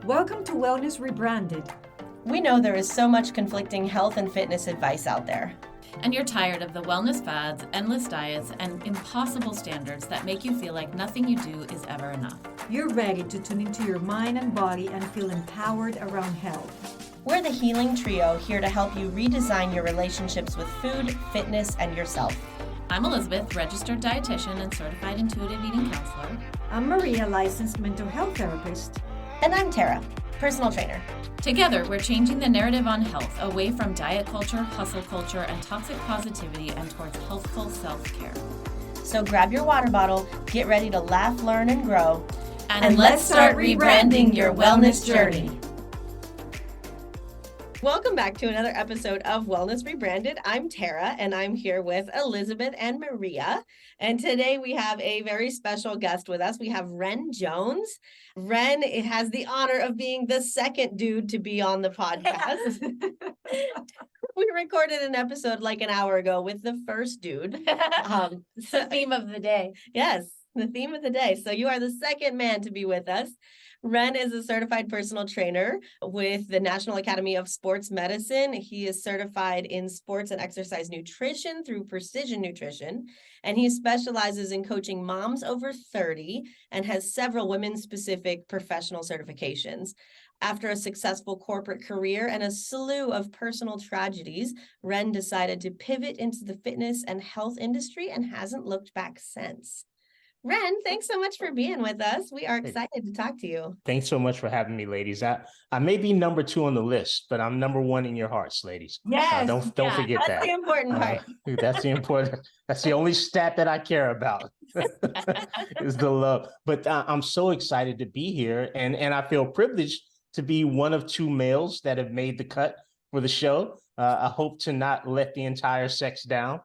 Welcome to Wellness Rebranded. We know there is so much conflicting health and fitness advice out there. And you're tired of the wellness fads, endless diets, and impossible standards that make you feel like nothing you do is ever enough. You're ready to tune into your mind and body and feel empowered around health. We're the Healing Trio, here to help you redesign your relationships with food, fitness, and yourself. I'm Elizabeth, registered dietitian and certified intuitive eating counselor. I'm Maria, licensed mental health therapist. And I'm Tara, personal trainer. Together, we're changing the narrative on health away from diet culture, hustle culture, and toxic positivity and towards healthful self-care. So grab your water bottle, get ready to laugh, learn, and grow. And let's start rebranding your wellness journey. Welcome back to another episode of Wellness Rebranded. I'm Tara, and I'm here with Elizabeth and Maria. And today we have a very special guest with us. We have Ren Jones. Ren has the honor of being the second dude to be on the podcast. We recorded an episode like an hour ago with the first dude. The theme of the day. Yes, the theme of the day. So you are the second man to be with us. Ren is a certified personal trainer with the National Academy of Sports Medicine. He is certified in sports and exercise nutrition through Precision Nutrition, and he specializes in coaching moms over 30 and has several women-specific professional certifications. After a successful corporate career and a slew of personal tragedies, Ren decided to pivot into the fitness and health industry and hasn't looked back since. Ren, thanks so much for being with us. We are excited to talk to you. Thanks so much for having me, ladies. I may be number 2 on the list, but I'm number 1 in your hearts, ladies. Yes. Don't forget that. That's the important part. That's the important. That's the only stat that I care about is the love. But I'm so excited to be here, and I feel privileged to be one of 2 males that have made the cut for the show. I hope to not let the entire sex down,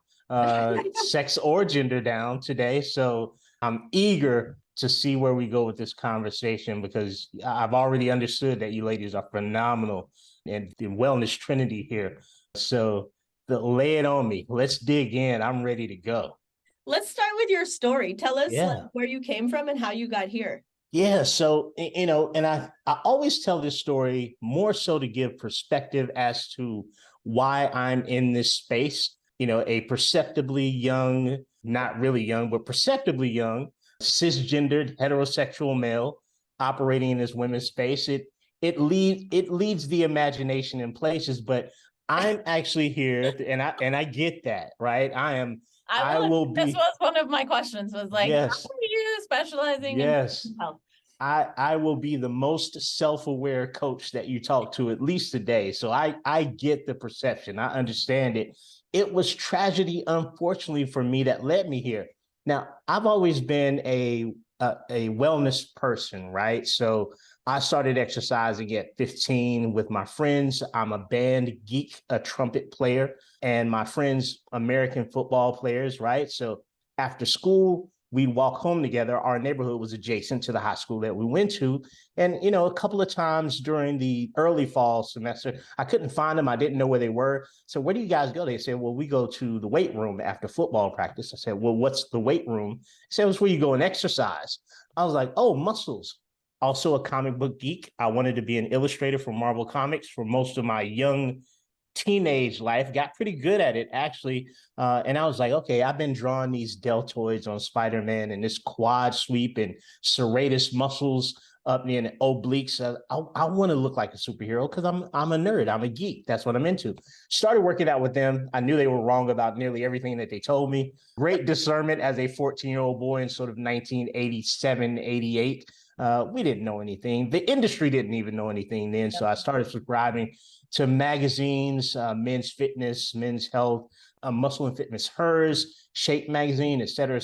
sex or gender down today. So I'm eager to see where we go with this conversation, because I've already understood that you ladies are phenomenal and the wellness trinity here. So lay it on me. Let's dig in. I'm ready to go. Let's start with your story. Tell us where you came from and how you got here. Yeah. So, and I always tell this story more so to give perspective as to why I'm in this space. A perceptibly young, not really young, but perceptibly young, cisgendered, heterosexual male operating in this women's space. It leads the imagination in places, but I'm actually here, and I get that, right? This was one of my questions, was like, yes. How are you specializing in health? I will be the most self-aware coach that you talk to at least today. So I get the perception. I understand it. It was tragedy, unfortunately, for me that led me here. Now, I've always been a wellness person, right? So I started exercising at 15 with my friends. I'm a band geek, a trumpet player, and my friends, American football players, right? So after school, we'd walk home together. Our neighborhood was adjacent to the high school that we went to. And, a couple of times during the early fall semester, I couldn't find them. I didn't know where they were. So where do you guys go? They said, well, we go to the weight room after football practice. I said, well, what's the weight room? They said, it's where you go and exercise. I was like, oh, muscles. Also a comic book geek. I wanted to be an illustrator for Marvel Comics for most of my young teenage life, got pretty good at it actually. And I was like, okay, I've been drawing these deltoids on Spider-Man and this quad sweep and serratus muscles up near the obliques. I want to look like a superhero because I'm a nerd. I'm a geek. That's what I'm into. Started working out with them. I knew they were wrong about nearly everything that they told me. Great discernment as a 14-year-old boy in sort of 1987, 88. We didn't know anything. The industry didn't even know anything then. So I started subscribing to magazines, Men's Fitness, Men's Health, Muscle and Fitness, Hers, Shape Magazine, et cetera,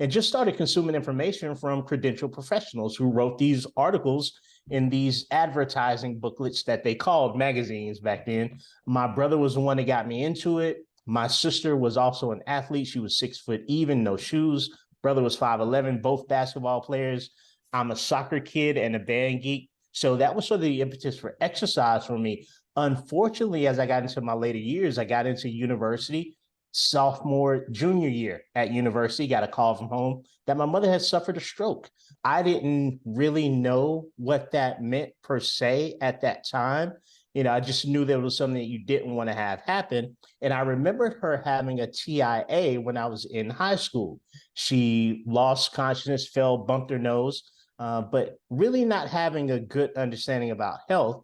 and just started consuming information from credentialed professionals who wrote these articles in these advertising booklets that they called magazines back then. My brother was the one that got me into it. My sister was also an athlete. She was 6 foot even, no shoes. Brother was 5'11", both basketball players. I'm a soccer kid and a band geek. So that was sort of the impetus for exercise for me. Unfortunately, as I got into my later years, I got into university sophomore, junior year at university, got a call from home that my mother had suffered a stroke. I didn't really know what that meant per se at that time. I just knew there was something that you didn't want to have happen. And I remembered her having a TIA when I was in high school. She lost consciousness, fell, bumped her nose, but really not having a good understanding about health.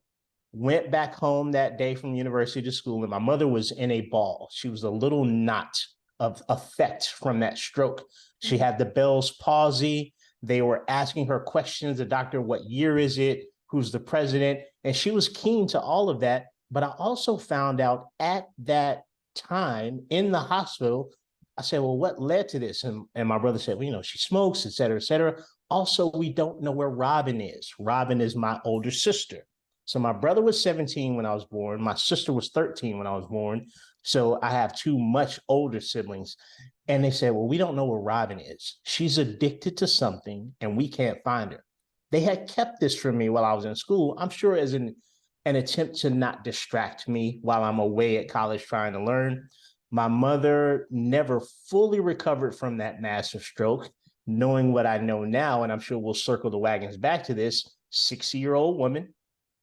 Went back home that day from university to school, and my mother was in a ball. She was a little knot of effect from that stroke. She had the Bell's palsy. They were asking her questions. The doctor, what year is it? Who's the president? And she was keen to all of that. But I also found out at that time in the hospital, I said, well, what led to this? And my brother said, well, she smokes, et cetera, et cetera. Also, we don't know where Robin is. Robin is my older sister. So my brother was 17 when I was born. My sister was 13 when I was born. So I have two much older siblings. And they said, well, we don't know where Robin is. She's addicted to something and we can't find her. They had kept this from me while I was in school, I'm sure as an attempt to not distract me while I'm away at college trying to learn. My mother never fully recovered from that massive stroke. Knowing what I know now, and I'm sure we'll circle the wagons back to this, 60-year-old woman,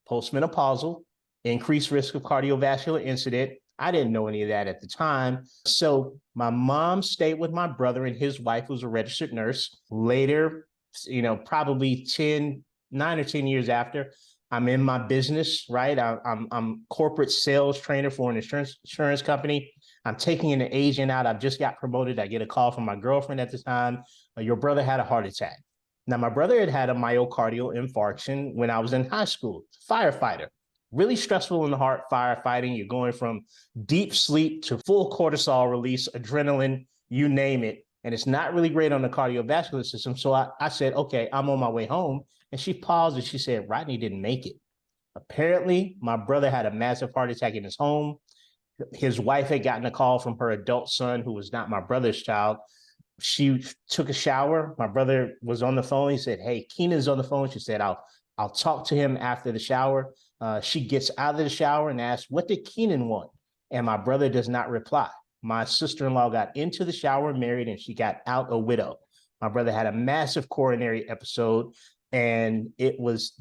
postmenopausal, increased risk of cardiovascular incident. I didn't know any of that at the time. So my mom stayed with my brother and his wife, who was a registered nurse. Later, probably 9 or 10 years after, I'm in my business, right? I'm corporate sales trainer for an insurance company. I'm taking an agent out. I've just got promoted. I get a call from my girlfriend at the time. Your brother had a heart attack. Now, my brother had a myocardial infarction when I was in high school, firefighter. Really stressful in the heart, firefighting. You're going from deep sleep to full cortisol release, adrenaline, you name it. And it's not really great on the cardiovascular system. So I said, okay, I'm on my way home. And she paused and she said, Rodney didn't make it. Apparently, my brother had a massive heart attack in his home. His wife had gotten a call from her adult son, who was not my brother's child. She took a shower. My brother was on the phone. He said, hey, Keenan's on the phone. She said, I'll talk to him after the shower. She gets out of the shower and asks, what did Keenan want? And my brother does not reply. My sister-in-law got into the shower, married, and she got out a widow. My brother had a massive coronary episode, and that was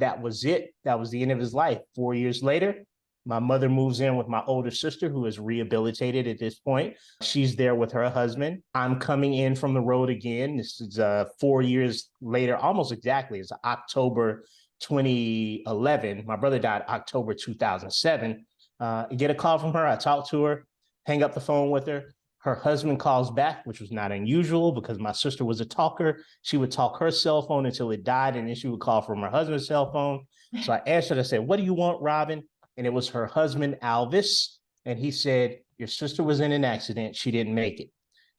it. That was the end of his life. 4 years later, my mother moves in with my older sister, who is rehabilitated at this point. She's there with her husband. I'm coming in from the road again. This is 4 years later, almost exactly. It's October 2011. My brother died October 2007. I get a call from her. I talk to her, hang up the phone with her. Her husband calls back, which was not unusual because my sister was a talker. She would talk her cell phone until it died, and then she would call from her husband's cell phone. So I answered. I said, what do you want, Robin? And it was her husband, Alvis. And he said, your sister was in an accident. She didn't make it.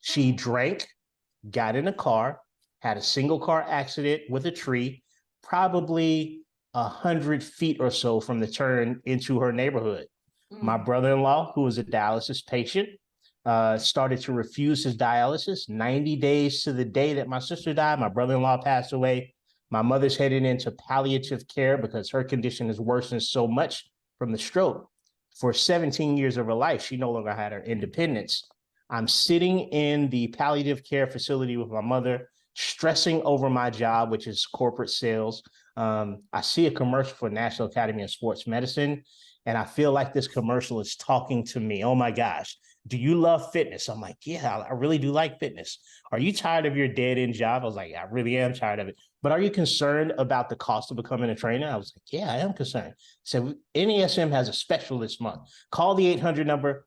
She drank, got in a car, had a single car accident with a tree, probably 100 feet or so from the turn into her neighborhood. My brother-in-law, who was a dialysis patient, started to refuse his dialysis. 90 days to the day that my sister died, my brother-in-law passed away. My mother's heading into palliative care because her condition has worsened so much from the stroke. For 17 years of her life, she no longer had her independence. I'm sitting in the palliative care facility with my mother, stressing over my job, which is corporate sales. I see a commercial for National Academy of Sports Medicine, and I feel like this commercial is talking to me. Oh my gosh, do you love fitness? I'm like, yeah, I really do like fitness. Are you tired of your dead-end job? I was like, yeah, I really am tired of it. But are you concerned about the cost of becoming a trainer? I was like, yeah, I am concerned. So NASM has a special this month. Call the 800 number.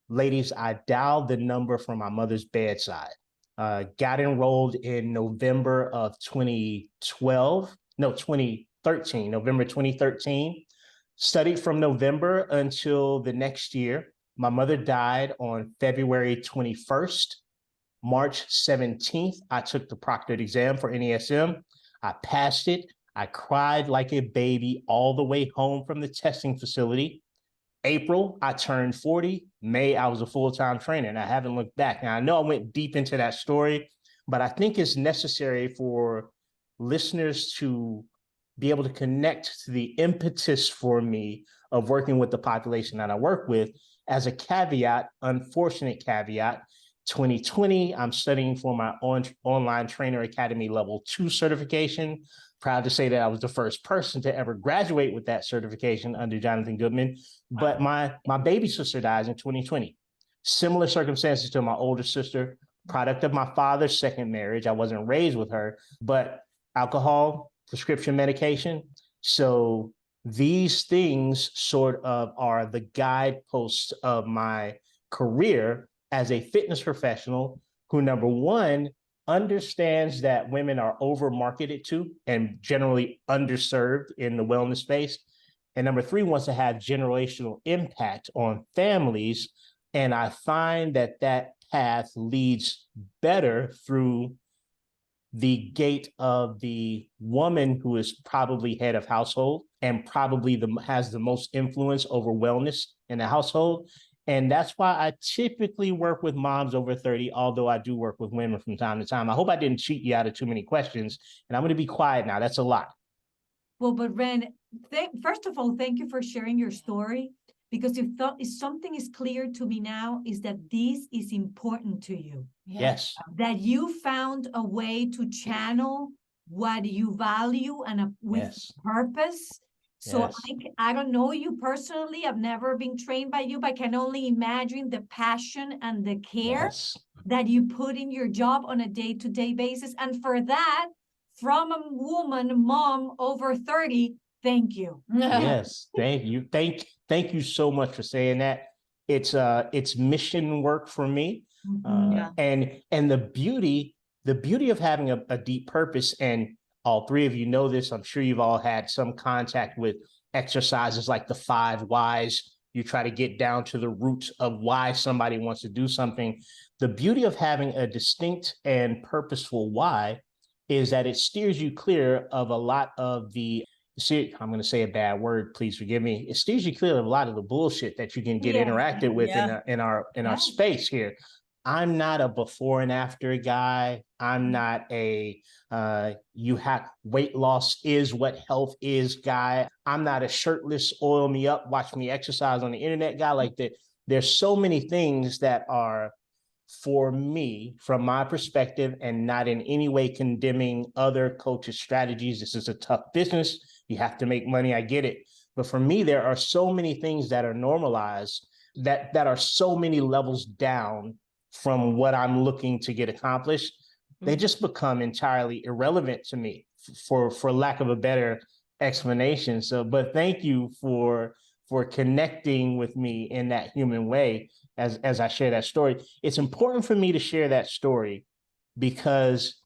Ladies, I dialed the number from my mother's bedside. Got enrolled in November of 2013, November 2013. Studied from November until the next year. My mother died on February 21st. March 17th, I took the proctored exam for NASM. I passed it. I cried like a baby all the way home from the testing facility. April, I turned 40. May, I was a full-time trainer, and I haven't looked back. Now, I know I went deep into that story, but I think it's necessary for listeners to be able to connect to the impetus for me of working with the population that I work with as a caveat, unfortunate caveat, 2020, I'm studying for my online trainer academy level 2 certification. Proud to say that I was the first person to ever graduate with that certification under Jonathan Goodman. But my baby sister dies in 2020. Similar circumstances to my older sister, product of my father's second marriage. I wasn't raised with her, but alcohol, prescription medication. So these things sort of are the guideposts of my career as a fitness professional who, number one, understands that women are over marketed to and generally underserved in the wellness space. And number three, wants to have generational impact on families. And I find that that path leads better through the gate of the woman who is probably head of household and probably has the most influence over wellness in the household. And that's why I typically work with moms over 30, although I do work with women from time to time. I hope I didn't cheat you out of too many questions. And I'm going to be quiet now. That's a lot. Well, but Ren, first of all, thank you for sharing your story, because if something is clear to me now is that this is important to you. Yes. That you found a way to channel what you value and with purpose. So I don't know you personally. I've never been trained by you, but I can only imagine the passion and the care that you put in your job on a day-to-day basis. And for that, from a woman, mom over 30, thank you. Yes, thank you. Thank you so much for saying that. It's mission work for me. And the beauty of having a deep purpose, and all three of you know this, I'm sure you've all had some contact with exercises like the 5 whys. You try to get down to the roots of why somebody wants to do something. The beauty of having a distinct and purposeful why is that it steers you clear of a lot of the, I'm going to say a bad word, please forgive me. It steers you clear of a lot of the bullshit that you can get interacted with in our space here. I'm not a before and after guy. I'm not a weight loss is what health is guy. I'm not a shirtless, oil me up, watch me exercise on the internet guy. Like that. There's so many things that are, for me, from my perspective, and not in any way condemning other coaches' strategies. This is a tough business. You have to make money. I get it. But for me, there are so many things that are normalized that are so many levels down from what I'm looking to get accomplished. They just become entirely irrelevant to me, for lack of a better explanation. So, but thank you for connecting with me in that human way as I share that story. It's important for me to share that story because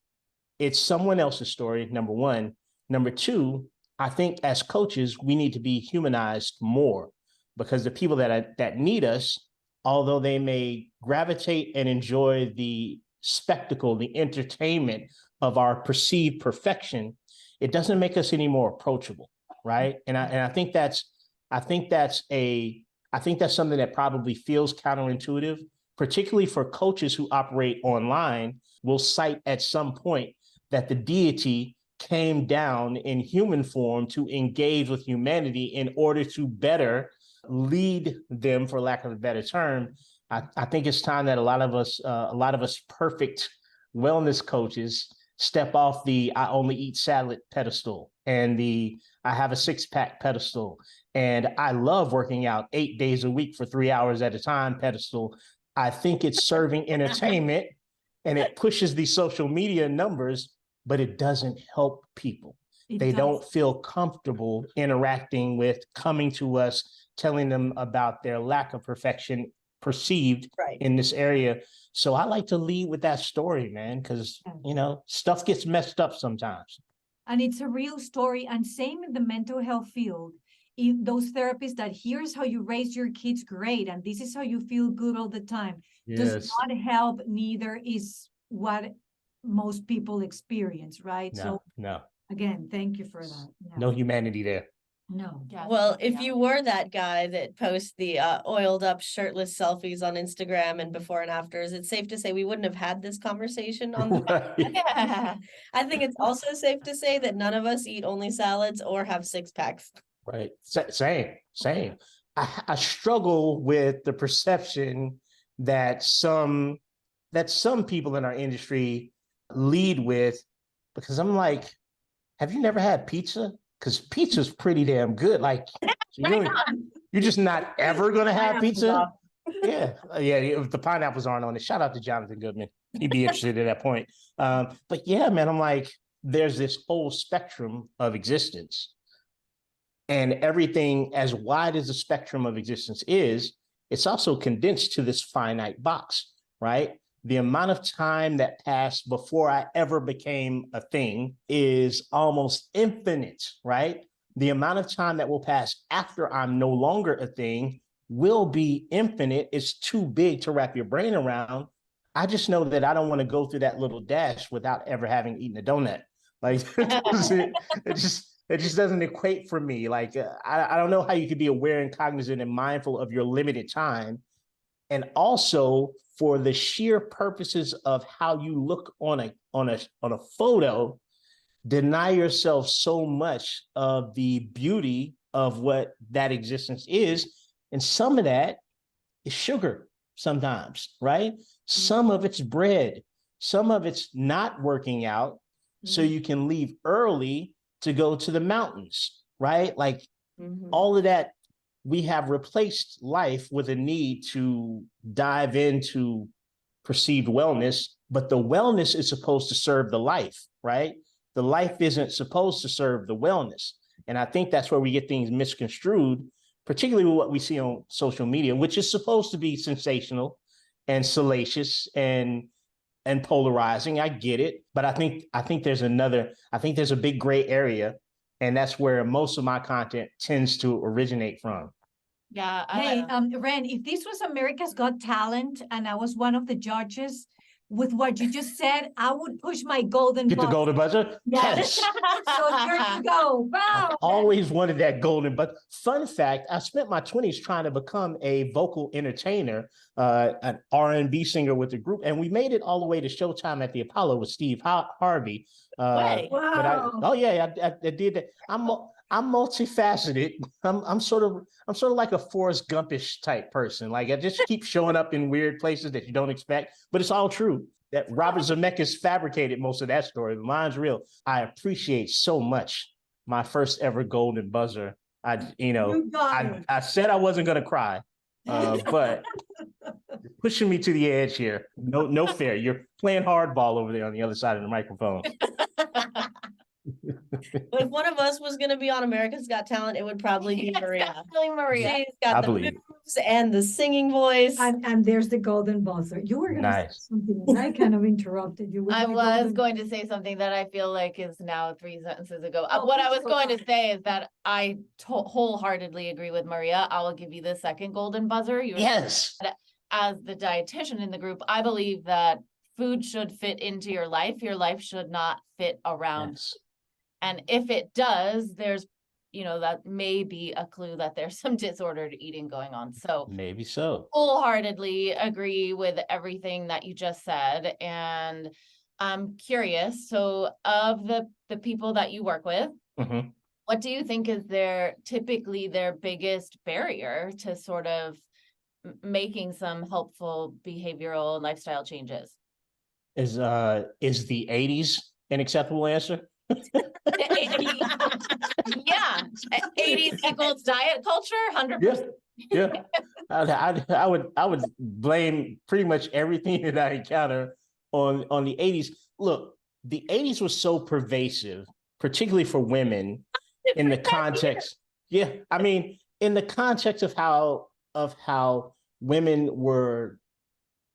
it's someone else's story, number one. Number two, I think as coaches, we need to be humanized more, because the people that need us, although they may gravitate and enjoy the spectacle, the entertainment of our perceived perfection, it doesn't make us any more approachable, right? And I think that's something that probably feels counterintuitive, particularly for coaches who operate online. Will cite at some point that the deity came down in human form to engage with humanity in order to better lead them, for lack of a better term. I think it's time that a lot of us perfect wellness coaches step off the I only eat salad pedestal and the I have a 6-pack pedestal and I love working out 8 days a week for 3 hours at a time pedestal. I think it's serving entertainment and it pushes the social media numbers, but it doesn't help people. They don't feel comfortable interacting with, coming to us, telling them about their lack of perfection perceived in this area. So I like to lead with that story, man, because, stuff gets messed up sometimes. And it's a real story. And same in the mental health field. Those therapists that here's how you raise your kids great, and this is how you feel good all the time, does not help, neither is what most people experience, right? No. Again, thank you for that. No humanity there. No. Yeah, well, if you were that guy that posts the oiled up shirtless selfies on Instagram and before and afters, it's safe to say we wouldn't have had this conversation on the I think it's also safe to say that none of us eat only salads or have 6 packs. Right. Same. I struggle with the perception that some people in our industry lead with, because I'm like, have you never had pizza? Because pizza's pretty damn good. Like, you're just not ever gonna have pizza. Yeah. If the pineapples aren't on it, shout out to Jonathan Goodman. He'd be interested at that point. But yeah, man, I'm like, there's this whole spectrum of existence. And everything, as wide as the spectrum of existence is, it's also condensed to this finite box, right? The amount of time that passed before I ever became a thing is almost infinite, right? The amount of time that will pass after I'm no longer a thing will be infinite. It's too big to wrap your brain around. I just know that I don't want to go through that little dash without ever having eaten a donut. Like, it just doesn't equate for me. Like, I don't know how you could be aware and cognizant and mindful of your limited time. And also for the sheer purposes of how you look on a photo, deny yourself so much of the beauty of what that existence is. And some of that is sugar sometimes, right? Some of it's bread, some of it's not working out so you can leave early to go to the mountains, right? Like all of that, we have replaced life with a need to dive into perceived wellness, but the wellness is supposed to serve the life, right? The life isn't supposed to serve the wellness. And I think that's where we get things misconstrued, particularly with what we see on social media, which is supposed to be sensational and salacious and polarizing. I get it, but I think there's a big gray area, and that's where most of my content tends to originate from. Yeah. Hey, Ren, if this was America's Got Talent and I was one of the judges, with what you just said, I would push my golden Get the golden buzzer? Yes. So here you go. Wow. I've always wanted that golden buzzer. Fun fact, I spent my 20s trying to become a vocal entertainer, an R&B singer with the group, and we made it all the way to Showtime at the Apollo with Steve Harvey. Wow. But I did that. I'm multifaceted. I'm sort of like a Forrest Gumpish type person. Like, I just keep showing up in weird places that you don't expect, but it's all true. That Robert Zemeckis fabricated most of that story, but mine's real. I appreciate so much my first ever golden buzzer. I said I wasn't gonna cry, but you're pushing me to the edge here. No fair. You're playing hardball over there on the other side of the microphone. But if one of us was going to be on America's Got Talent, it would probably be Maria. Definitely Maria. She's got the moves and the singing voice. And there's the golden buzzer. You were going to say something, and I kind of interrupted you. I was going to say something that I feel like is now 3 sentences ago. What I was going to say is that I wholeheartedly agree with Maria. I will give you the second golden buzzer. Yes. As the dietitian in the group, I believe that food should fit into your life. Your life should not fit around. Yes. And if it does, there's, that may be a clue that there's some disordered eating going on. So maybe so. Wholeheartedly agree with everything that you just said. And I'm curious. So of the people that you work with, what do you think is typically their biggest barrier to sort of making some helpful behavioral and lifestyle changes? Is the 80s an acceptable answer? Yeah, 80s equals diet culture, 100%. Yeah. I would blame pretty much everything that I encounter on the 80s. Look, the 80s was so pervasive, particularly for women, in the context. Yeah, I mean, in the context of how women were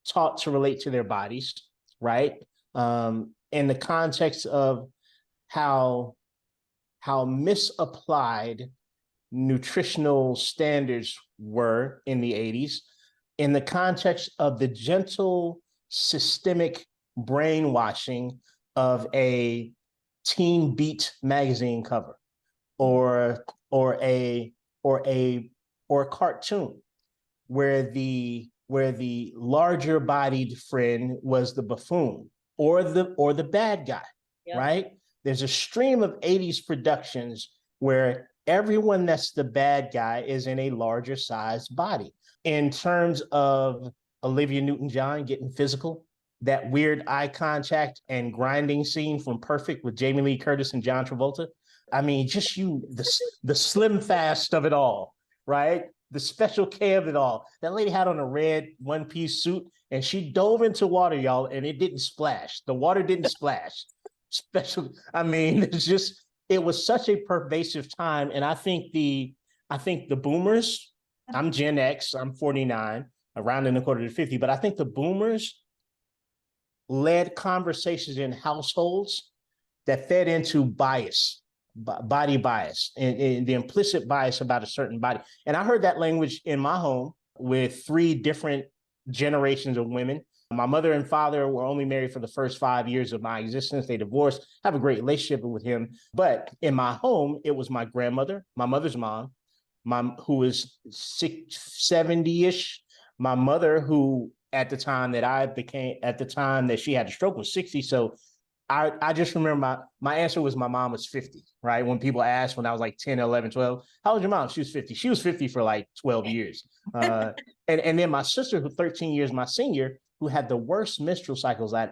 taught to relate to their bodies, right? In the context of how misapplied nutritional standards were in the 80s, in the context of the gentle systemic brainwashing of a Teen Beat magazine cover, or a cartoon where the larger bodied friend was the buffoon or the bad guy, right? There's a stream of 80s productions where everyone that's the bad guy is in a larger sized body. In terms of Olivia Newton-John getting physical, that weird eye contact and grinding scene from Perfect with Jamie Lee Curtis and John Travolta. I mean, just the slim fast of it all, right? The Special K of it all. That lady had on a red one-piece suit and she dove into water, y'all, and it didn't splash. The water didn't splash. I mean, it was such a pervasive time. And I think the boomers, I'm Gen X, I'm 49, rounding a quarter to 50, but I think the boomers led conversations in households that fed into bias, body bias, and the implicit bias about a certain body. And I heard that language in my home with 3 different generations of women. My mother and father were only married for the first 5 years of my existence. They divorced. I have a great relationship with him. But in my home, it was my grandmother, my mother's mom, who was 70-ish, my mother, who at the time that she had a stroke was 60. So I just remember my answer was my mom was 50, right? When people asked when I was like 10, 11, 12, how old your mom? She was 50. She was 50 for like 12 years. And then my sister, who 13 years my senior, who had the worst menstrual cycles I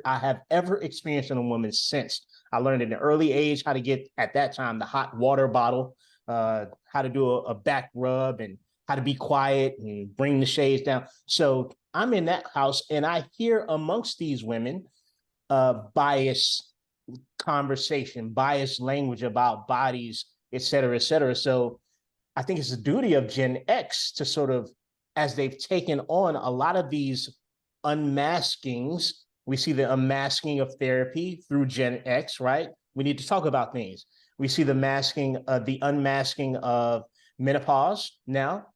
have ever experienced in a woman since. I learned at an early age how to get, at that time, the hot water bottle, how to do a back rub and how to be quiet and bring the shades down. So I'm in that house and I hear amongst these women bias conversation, biased language about bodies, et cetera, et cetera. So I think it's the duty of Gen X to sort of, as they've taken on a lot of these unmaskings, we see the unmasking of therapy through Gen X, right? We need to talk about things. We see the unmasking of menopause now,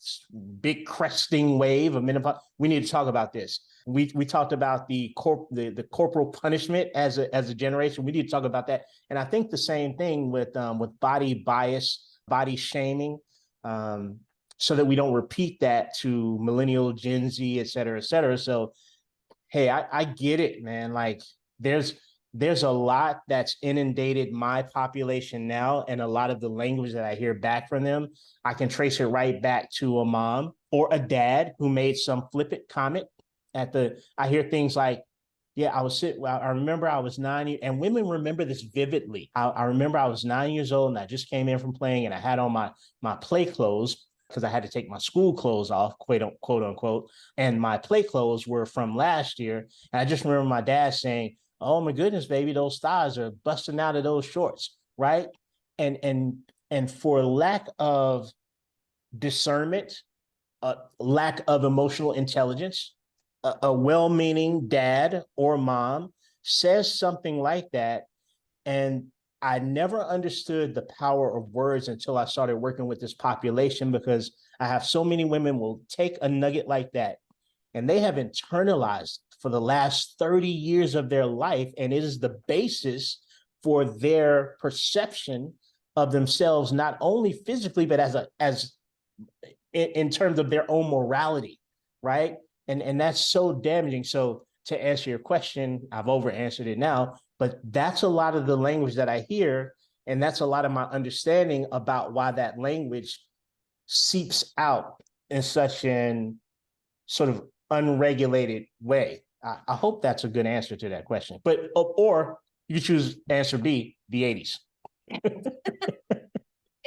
big cresting wave of menopause. We need to talk about this. We talked about the corporal punishment as a generation. We need to talk about that. And I think the same thing with body bias, body shaming, so that we don't repeat that to millennial, Gen Z, et cetera, et cetera. So, hey, I get it, man. Like there's a lot that's inundated my population now, and a lot of the language that I hear back from them, I can trace it right back to a mom or a dad who made some flippant comment I hear things like, yeah, I remember I was 9, and women remember this vividly. I remember I was 9 years old and I just came in from playing and I had on my play clothes because I had to take my school clothes off, quote unquote. And my play clothes were from last year. And I just remember my dad saying, oh my goodness, baby, those thighs are busting out of those shorts, right? And for lack of discernment, lack of emotional intelligence, a well-meaning dad or mom says something like that, and I never understood the power of words until I started working with this population, because I have so many women will take a nugget like that and they have internalized for the last 30 years of their life, and it is the basis for their perception of themselves, not only physically, but as in terms of their own morality, right? And that's so damaging. So to answer your question, I've over answered it now, but that's a lot of the language that I hear. And that's a lot of my understanding about why that language seeps out in such an sort of unregulated way. I hope that's a good answer to that question. But, or you choose answer B, the 80s.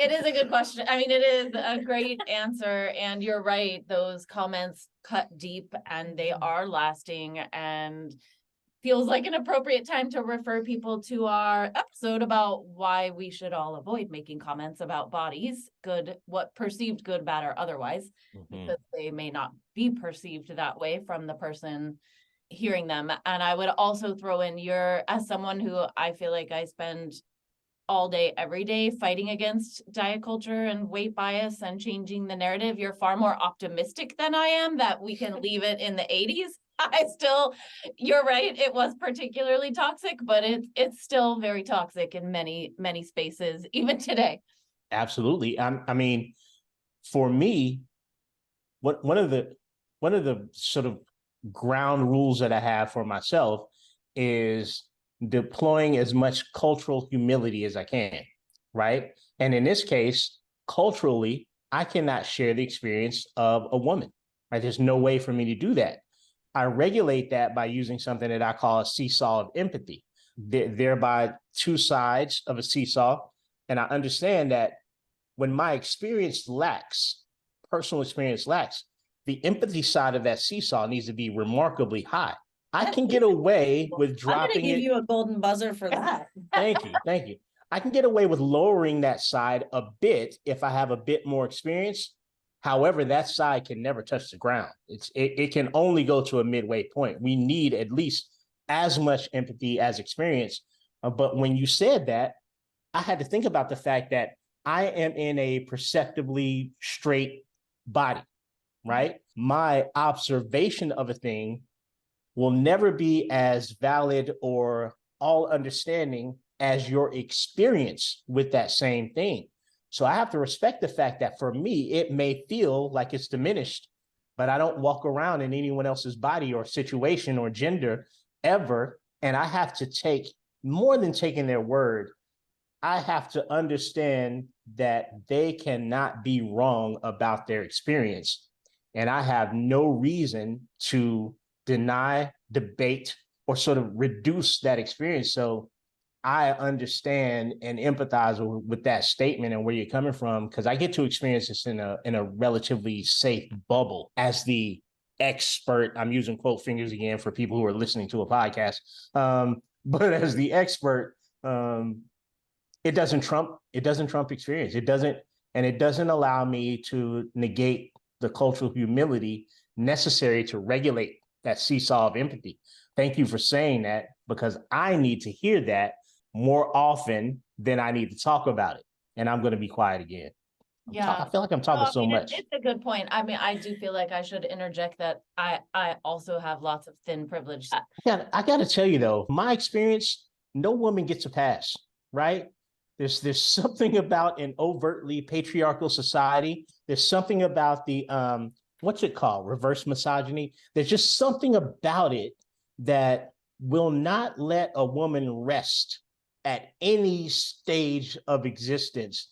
It is a good question. I mean, it is a great answer, and you're right. Those comments cut deep and they are lasting, and feels like an appropriate time to refer people to our episode about why we should all avoid making comments about bodies, what perceived good, bad, or otherwise, because they may not be perceived that way from the person hearing them. And I would also throw in, as someone who I feel like I spend all day, every day fighting against diet culture and weight bias and changing the narrative, you're far more optimistic than I am that we can leave it in the 80s. You're right, it was particularly toxic, but it's still very toxic in many, many spaces, even today. Absolutely. I mean, for me, one of the sort of ground rules that I have for myself is deploying as much cultural humility as I can, right? And in this case, culturally, I cannot share the experience of a woman, right? There's no way for me to do that. I regulate that by using something that I call a seesaw of empathy, thereby two sides of a seesaw. And I understand that when my experience lacks, personal experience lacks, the empathy side of that seesaw needs to be remarkably high. I can get away with dropping it. I'm gonna give you a golden buzzer for that. Thank you. Thank you. I can get away with lowering that side a bit if I have a bit more experience. However, that side can never touch the ground. It can only go to a midway point. We need at least as much empathy as experience. But when you said that, I had to think about the fact that I am in a perceptibly straight body, right? My observation of a thing will never be as valid or all understanding as your experience with that same thing. So I have to respect the fact that for me, it may feel like it's diminished, but I don't walk around in anyone else's body or situation or gender ever. And I have to take, more than taking their word, I have to understand that they cannot be wrong about their experience. And I have no reason to deny, debate, or sort of reduce that experience. So I understand and empathize with that statement and where you're coming from, because I get to experience this in a relatively safe bubble as the expert. I'm using quote fingers again for people who are listening to a podcast. But as the expert, it doesn't trump experience. It doesn't allow me to negate the cultural humility necessary to regulate that seesaw of empathy. Thank you for saying that, because I need to hear that more often than I need to talk about it. And I'm going to be quiet again. I feel like I'm talking so much. It's a good point. I mean, I do feel like I should interject that I also have lots of thin privilege. I got to tell you though, my experience, no woman gets a pass, right? There's something about an overtly patriarchal society. There's something about the what's it called? Reverse misogyny. There's just something about it that will not let a woman rest at any stage of existence.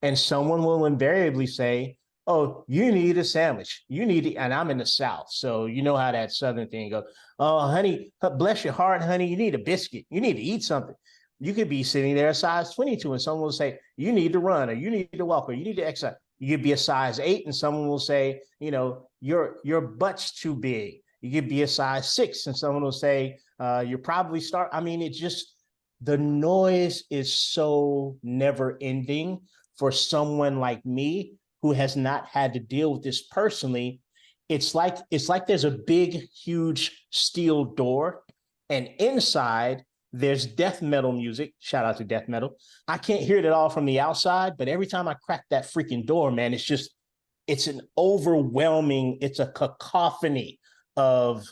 And someone will invariably say, oh, you need a sandwich. You need it. And I'm in the South, so you know how that Southern thing goes. Oh, honey, bless your heart, honey. You need a biscuit. You need to eat something. You could be sitting there a size 22 and someone will say, you need to run, or you need to walk, or you need to exercise. You could be a size 8 and someone will say, you know, your butt's too big. You could be a size 6 and someone will say, you're probably I mean, it just, the noise is so never ending for someone like me who has not had to deal with this personally. It's like there's a big, huge steel door, and inside there's death metal music. Shout out to death metal. I can't hear it at all from the outside, but every time I crack that freaking door, man, it's an overwhelming, it's a cacophony of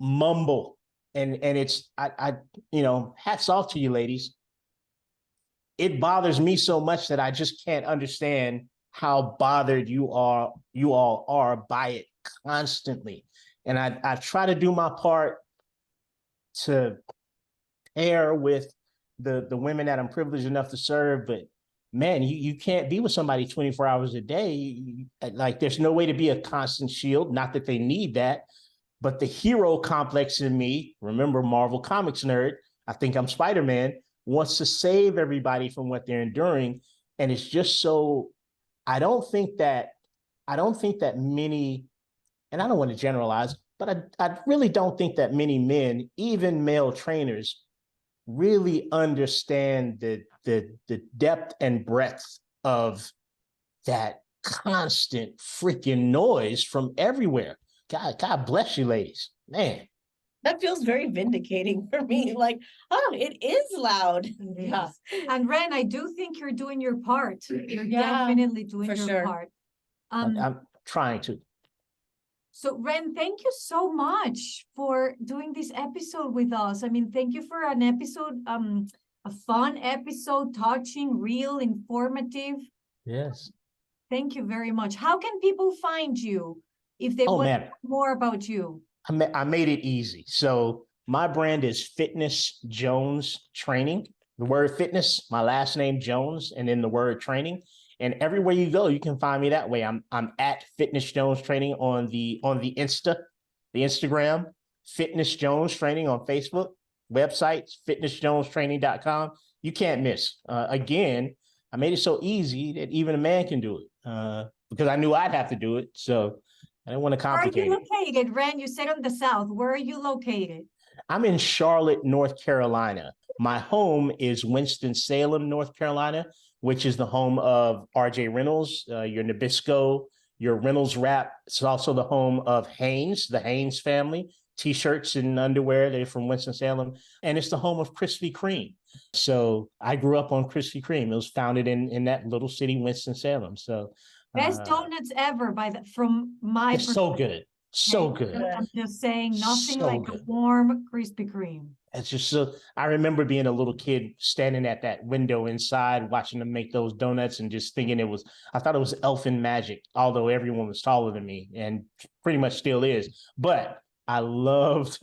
mumble. And it's, I hats off to you ladies. It bothers me so much that I just can't understand how bothered you all are by it constantly. And I try to do my part to pair with the women that I'm privileged enough to serve, but man, you can't be with somebody 24 hours a day. Like, there's no way to be a constant shield. Not that they need that, but the hero complex in me, remember Marvel Comics nerd, I think I'm Spider-Man, wants to save everybody from what they're enduring. And it's just so, I don't think that many, and I don't want to generalize, but I really don't think that many men, even male trainers, really understand the depth and breadth of that constant freaking noise from everywhere. God bless you, ladies. Man. That feels very vindicating for me. Like, oh, it is loud. Yeah. And Ren, I do think you're doing your part. You're definitely doing your part. I'm trying to. So Ren, thank you so much for doing this episode with us. I mean, thank you for an episode, a fun episode, touching, real, informative. Yes. Thank you very much. How can people find you if they want to know more about you? I made it easy. So my brand is Fitness Jones Training. the word fitness, my last name Jones, and then the word training. And everywhere you go, you can find me that way. I'm at Fitness Jones Training on the Instagram, Fitness Jones Training on Facebook, website, fitnessjonestraining.com. You can't miss. Again, I made it so easy that even a man can do it because I knew I'd have to do it. So I didn't want to complicate it. Where are you located, Ren? You said on the South. Where are you located? I'm in Charlotte, North Carolina. My home is Winston-Salem, North Carolina, which is the home of RJ Reynolds, your Nabisco, your Reynolds wrap. It's also the home of Hanes, the Hanes family, T-shirts and underwear. They're from Winston-Salem. And it's the home of Krispy Kreme. So I grew up on Krispy Kreme. It was founded in that little city, Winston-Salem. So best donuts ever from my it's so good. So good. I'm just saying, nothing So like good. a warm Krispy Kreme. It's just so, I remember being a little kid standing at that window inside, watching them make those donuts and just thinking I thought it was elfin magic, although everyone was taller than me and pretty much still is. But I loved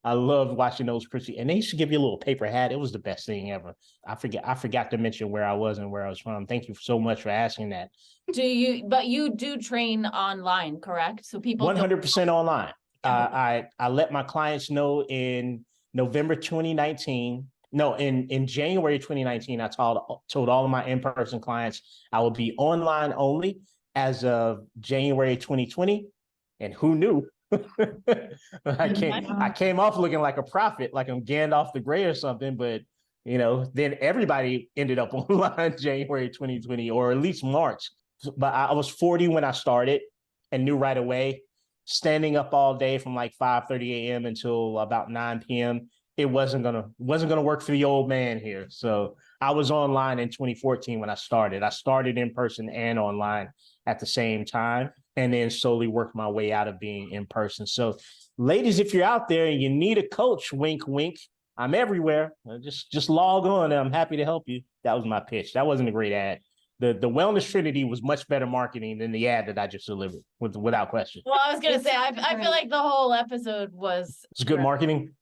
watching those Krispy, and they used to give you a little paper hat. It was the best thing ever. I forgot to mention where I was and where I was from. Thank you so much for asking that. But you do train online, correct? So people 100% online. I let my clients know in November 2019. No, in January 2019, I told all of my in-person clients I will be online only as of January 2020. And who knew? I came off looking like a prophet, like I'm Gandalf the Grey or something, but then everybody ended up online January 2020, or at least March. But I was 40 when I started and knew right away, standing up all day from like 5:30 a.m. until about 9 p.m. It wasn't gonna work for the old man here. So I was online in 2014 when I started. I started in person and online at the same time, and then slowly worked my way out of being in person. So ladies, if you're out there and you need a coach, wink, wink, I'm everywhere. Just log on and I'm happy to help you. That was my pitch. That wasn't a great ad. The Wellness Trinity was much better marketing than the ad that I just delivered, without question. Well, I was going to say, I feel like the whole episode was... It's good marketing.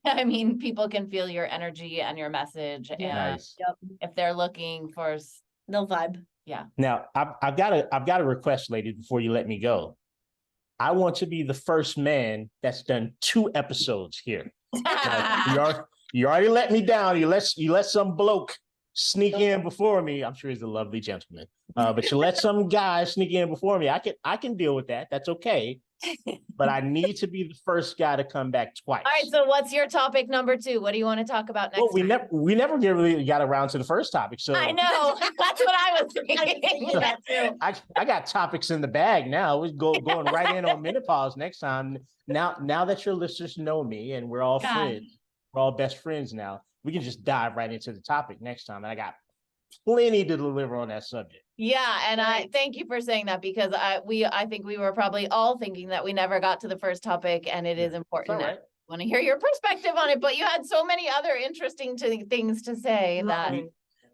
I mean, people can feel your energy and your message. And Nice. if they're looking for... No vibe. Yeah. Now, I've got a request, ladies, before you let me go. I want to be the first man that's done 2 episodes here. You already let me down. You let some bloke sneak in before me. I'm sure he's a lovely gentleman. But you let some guy sneak in before me. I can deal with that. That's okay. But I need to be the first guy to come back twice. All right. So what's your topic number 2? What do you want to talk about next? Well, we never really got around to the first topic. So I know. That's what I was thinking. I got topics in the bag now. We're going right in on menopause next time. Now that your listeners know me and we're all friends, we're all best friends now, we can just dive right into the topic next time. And I got plenty to deliver on that subject. Yeah, and I thank you for saying that, because I think we were probably all thinking that we never got to the first topic, and it is important. I want to hear your perspective on it, but you had so many other interesting things to say that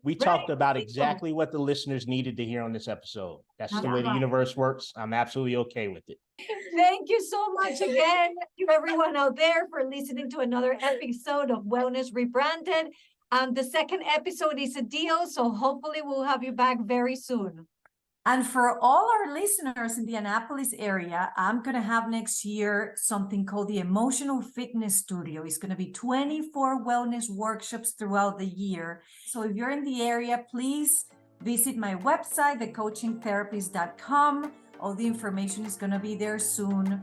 we talked about exactly what the listeners needed to hear on this episode. That's the way the universe works. I'm absolutely okay with it. Thank you so much again to everyone out there for listening to another episode of Wellness Rebranded. The second episode is a deal, so hopefully we'll have you back very soon. And for all our listeners in the Annapolis area, I'm going to have next year something called the Emotional Fitness Studio. It's going to be 24 wellness workshops throughout the year. So if you're in the area, please visit my website, thecoachingtherapist.com. All the information is going to be there soon.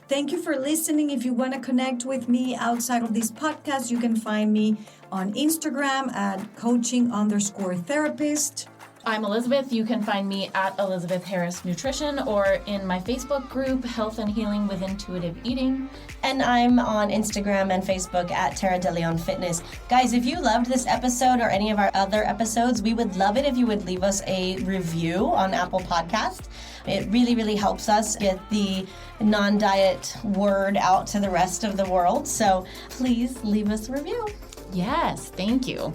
Thank you for listening. If you want to connect with me outside of this podcast, you can find me on Instagram at coaching_therapist. I'm Elizabeth. You can find me at Elizabeth Harris Nutrition, or in my Facebook group, Health and Healing with Intuitive Eating. And I'm on Instagram and Facebook at Tara De Leon Fitness. Guys, if you loved this episode or any of our other episodes, we would love it if you would leave us a review on Apple Podcast. It really, really helps us get the non-diet word out to the rest of the world. So please leave us a review. Yes, thank you.